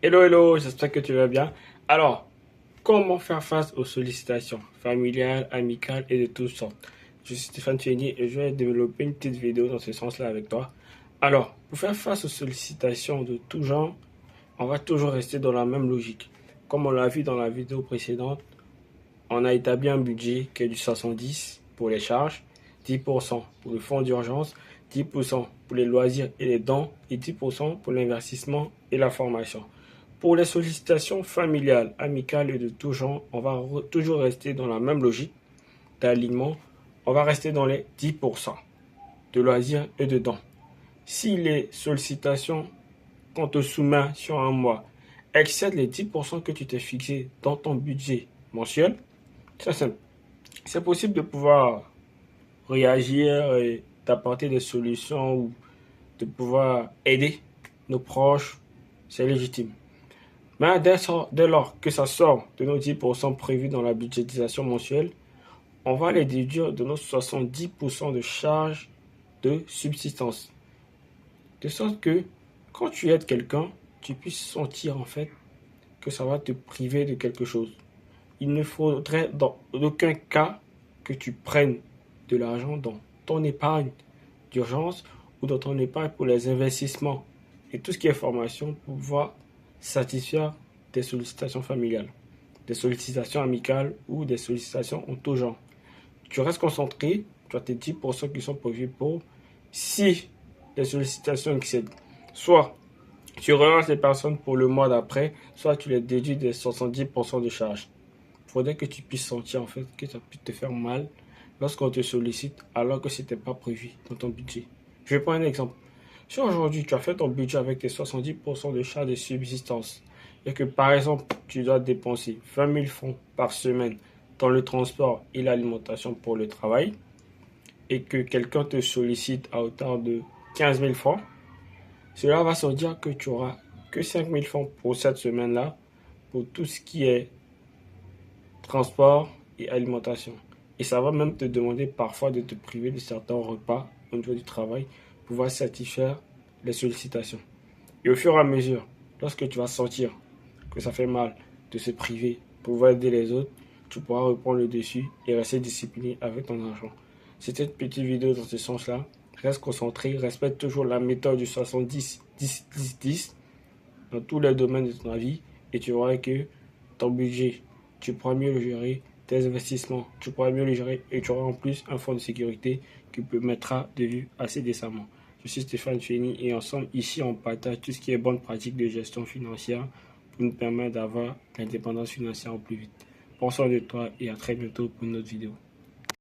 Hello, hello, j'espère que tu vas bien. Alors, comment faire face aux sollicitations familiales, amicales et de toutes sortes? Je suis Stéphane Tueni et je vais développer une petite vidéo dans ce sens-là avec toi. Alors, pour faire face aux sollicitations de tout genre, on va toujours rester dans la même logique. Comme on l'a vu dans la vidéo précédente, on a établi un budget qui est du 70 pour les charges, 10% pour le fonds d'urgence, 10% pour les loisirs et les dons et 10% pour l'investissement et la formation. Pour les sollicitations familiales, amicales et de tout genre, on va toujours rester dans la même logique d'alignement. On va rester dans les 10% de loisirs et de dons. Si les sollicitations qu'on te soumet sur un mois excèdent les 10% que tu t'es fixé dans ton budget mensuel, c'est simple. C'est possible de pouvoir réagir et d'apporter des solutions ou de pouvoir aider nos proches. C'est légitime. Mais dès lors que ça sort de nos 10% prévus dans la budgétisation mensuelle, on va les déduire de nos 70% de charges de subsistance. De sorte que quand tu aides quelqu'un, tu puisses sentir en fait que ça va te priver de quelque chose. Il ne faudrait dans aucun cas que tu prennes de l'argent dans ton épargne d'urgence ou dans ton épargne pour les investissements et tout ce qui est formation pour pouvoir satisfaire des sollicitations familiales, des sollicitations amicales ou des sollicitations en tout genre. Tu restes concentré, tu as tes 10% qui sont prévus pour si les sollicitations excèdent. Soit tu relances les personnes pour le mois d'après, soit tu les déduis des 70% de charges. Il faudrait que tu puisses sentir en fait que ça peut te faire mal lorsqu'on te sollicite alors que ce n'était pas prévu dans ton budget. Je vais prendre un exemple. Si aujourd'hui tu as fait ton budget avec tes 70% de charges de subsistance et que par exemple tu dois dépenser 20 000 francs par semaine dans le transport et l'alimentation pour le travail et que quelqu'un te sollicite à hauteur de 15 000 francs, cela va se dire que tu auras que 5 000 francs pour cette semaine-là pour tout ce qui est transport et alimentation. Et ça va même te demander parfois de te priver de certains repas au niveau du travail pour pouvoir satisfaire les sollicitations. Et au fur et à mesure, lorsque tu vas sentir que ça fait mal de se priver pour pouvoir aider les autres, tu pourras reprendre le dessus et rester discipliné avec ton argent. C'était une petite vidéo dans ce sens-là. Reste concentré, respecte toujours la méthode du 70, 10, 10, 10 dans tous les domaines de ton vie et tu verras que ton budget, tu pourras mieux le gérer, tes investissements, tu pourras mieux les gérer et tu auras en plus un fonds de sécurité qui te mettra de vue assez décemment. Je suis Stéphane Tueni et ensemble, ici, on partage tout ce qui est bonne pratique de gestion financière pour nous permettre d'avoir l'indépendance financière au plus vite. Prends soin de toi et à très bientôt pour une autre vidéo.